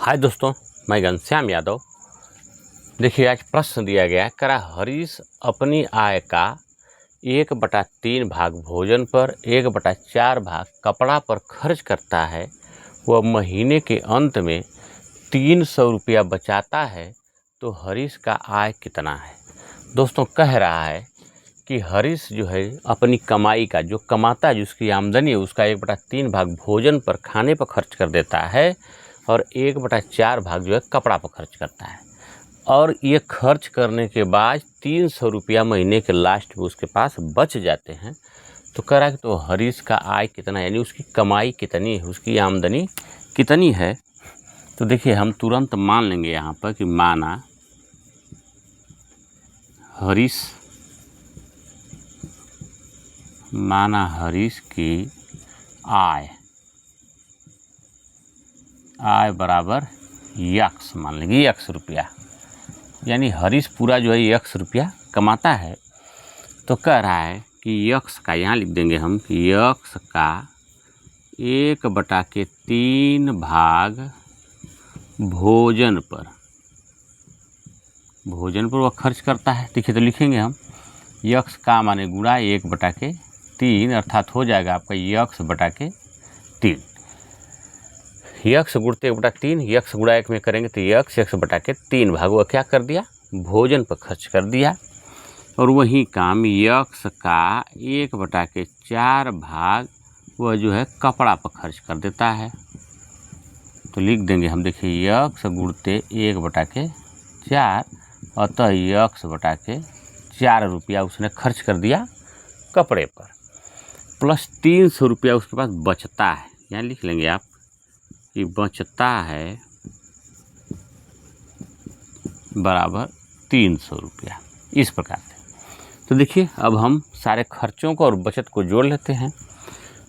हाय दोस्तों, मैं घनश्याम यादव। देखिए, आज प्रश्न दिया गया है, करा हरीश अपनी आय का 1/3 भाग भोजन पर, 1/4 भाग कपड़ा पर खर्च करता है। वह महीने के अंत में 300 रुपया बचाता है, तो हरीश का आय कितना है। दोस्तों, कह रहा है कि हरीश जो है अपनी कमाई का, जो कमाता है, जिसकी आमदनी है, उसका 1/3 भाग भोजन पर, खाने पर खर्च कर देता है और 1/4 भाग जो है कपड़ा पर खर्च करता है। और ये खर्च करने के बाद 300 रुपया महीने के लास्ट में उसके पास बच जाते हैं। तो कह रहा है कि तो हरीश का आय कितना है, यानी उसकी कमाई कितनी है, उसकी आमदनी कितनी है। तो देखिए, हम तुरंत मान लेंगे यहाँ पर कि माना हरीश की आय बराबर यक्स मान लेंगे, यक्स रुपया, यानी हरीश पूरा जो है यक्स रुपया कमाता है। तो कह रहा है कि यक्स का, यहाँ लिख देंगे हम कि यक्स का 1/3 भाग भोजन पर वह खर्च करता है। देखिए, तो लिखेंगे हम यक्स का माने गुणा 1/3, अर्थात हो जाएगा आपका यक्स/3। यक्स गुणते 1/3, यक्स गुणा 1 में करेंगे तो यक्स/3 भाग वह क्या कर दिया, भोजन पर खर्च कर दिया। और वही काम यक्स का 1/4 भाग वह जो है कपड़ा पर खर्च कर देता है। तो लिख देंगे हम, देखिए यक्स गुणते 1/4, अतः यक्स/4 रुपया उसने खर्च कर दिया कपड़े पर, प्लस 300 रुपया उसके पास बचता है। यहाँ लिख लेंगे आप कि बचता है बराबर 300 रुपया, इस प्रकार से। तो देखिए, अब हम सारे खर्चों को और बचत को जोड़ लेते हैं।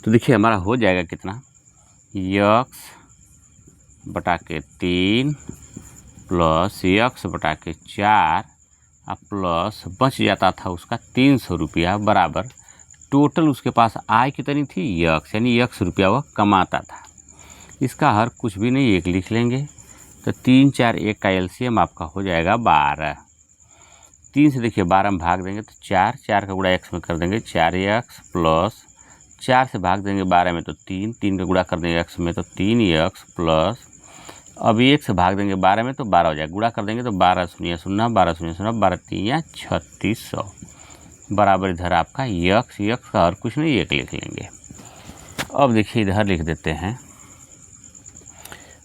तो देखिए, हमारा हो जाएगा कितना, यक्स/3 प्लस यक्स/4 प्लस बच जाता था उसका 300 रुपया, बराबर टोटल उसके पास आय कितनी थी, यक्स, यानी यक्स रुपया वह कमाता था। इसका हर कुछ भी नहीं, 1 लिख लेंगे। तो 3, 4, 1 का एलसीएम आपका हो जाएगा 12। 3 से देखिए 12 में भाग देंगे तो 4 का गुणा x में कर देंगे 4x, प्लस 4 से भाग देंगे 12 में तो 3 का गुणा कर देंगे x में तो 3x, प्लस अब 1 से भाग देंगे 12 में तो 12 हो जाएगा, गुणा कर देंगे तो 12 शून्य 0, 12 शून्य 0, 12 3 3600, बराबर इधर आपका यक्स का और कुछ नहीं, 1 लिख लेंगे। अब देखिए, इधर लिख देते हैं,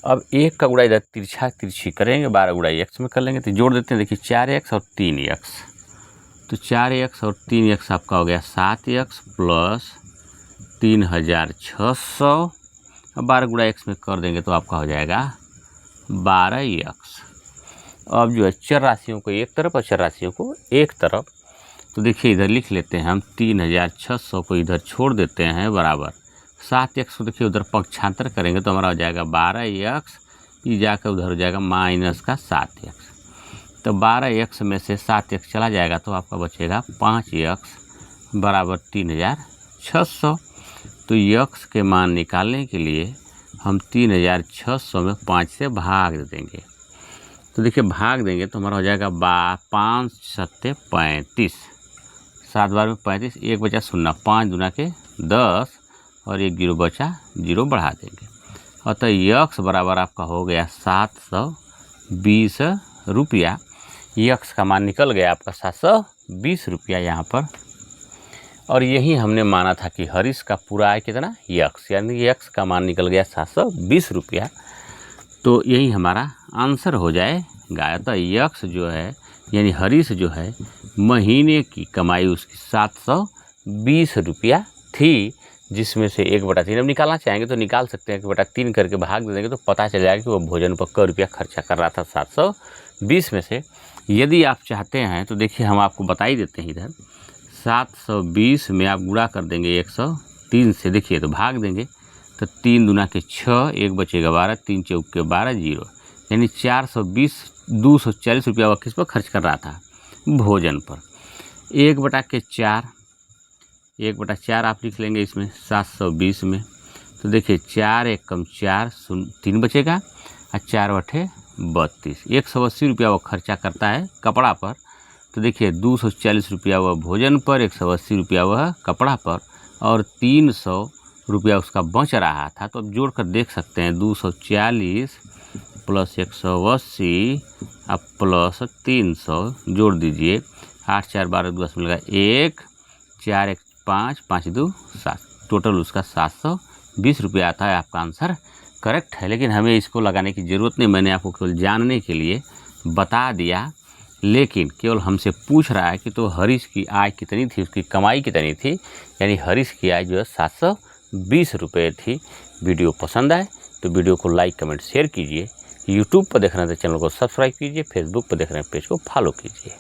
अब 1 का गुणा इधर तिरछी करेंगे, 12 गुणा x में कर लेंगे तो जोड़ देते हैं। देखिए 4x और 3x, तो 4x और 3x आपका हो गया 7x प्लस 3600, अब 12 गुणा x में कर देंगे तो आपका हो जाएगा 12x। अब जो है चर राशियों को एक तरफ और चर राशियों को एक तरफ, तो देखिए इधर लिख लेते हैं हम 3600 को इधर छोड़ देते हैं, बराबर 7x को देखिए उधर पक्षांतर करेंगे तो हमारा हो जाएगा 12x, ये जाकर उधर हो जाएगा माइनस का 7x। तो 12x में से 7x चला जाएगा तो आपका बचेगा 5x, बराबर 3600। तो यक्स के मान निकालने के लिए हम 3600 में 5 से भाग देंगे। तो देखिए भाग देंगे तो हमारा हो जाएगा 5 7 35, 7 बार में 35, 1 बचा 0, 5 दूना के 10 और 1 0 बचा, 0 बढ़ा देंगे। अतः यक्स बराबर आपका हो गया 720 रुपया। यक्स का मान निकल गया आपका 720 रुपया यहाँ पर। और यही हमने माना था कि हरीश का पूरा आय कितना, यक्स, यानी यक्स का मान निकल गया 720 रुपया। तो यही हमारा आंसर हो जाएगा। अतः यक्स जो है, यानी हरीश जो है, महीने की कमाई उसकी 720 रुपया थी, जिसमें से 1/3 अब निकालना चाहेंगे तो निकाल सकते हैं। 1/3 करके भाग दे देंगे तो पता चल जाएगा कि वो भोजन पर क रुपया खर्चा कर रहा था 720 में से। यदि आप चाहते हैं तो देखिए, हम आपको बता ही देते हैं, इधर 720 में आप गुणा कर देंगे 103 से, देखिए तो भाग देंगे तो 3 दूना के 6, 1 बचेगा 12, 3 चौक के 12, 0, यानी 240 रुपया वह किस पर खर्च कर रहा था, भोजन पर। 1/4 आप लिख लेंगे इसमें 720 में। तो देखिए 4 1 कम 4, 3 बचेगा और 4 बटे 32, 180 रुपया वो खर्चा करता है कपड़ा पर। तो देखिए 240 रुपया वह भोजन पर, 180 रुपया वह कपड़ा पर और 300 रुपया उसका बच रहा था। तो अब जोड़ कर देख सकते हैं 240 प्लस 180 अब प्लस 300 जोड़ दीजिए, 8 4 12 10 मिलेगा 1, 4 1 5, 5 2 7, टोटल उसका 720 रुपया आता है। आपका आंसर करेक्ट है, लेकिन हमें इसको लगाने की ज़रूरत नहीं, मैंने आपको केवल जानने के लिए बता दिया। लेकिन केवल हमसे पूछ रहा है कि तो हरीश की आय कितनी थी, उसकी कमाई कितनी थी, यानी हरीश की आय जो है 720 रुपये थी। वीडियो पसंद आए तो वीडियो को लाइक कमेंट शेयर कीजिए। यूट्यूब पर देख रहे हैं तो चैनल को सब्सक्राइब कीजिए, फेसबुक पर देख रहे हैं पेज को फॉलो कीजिए।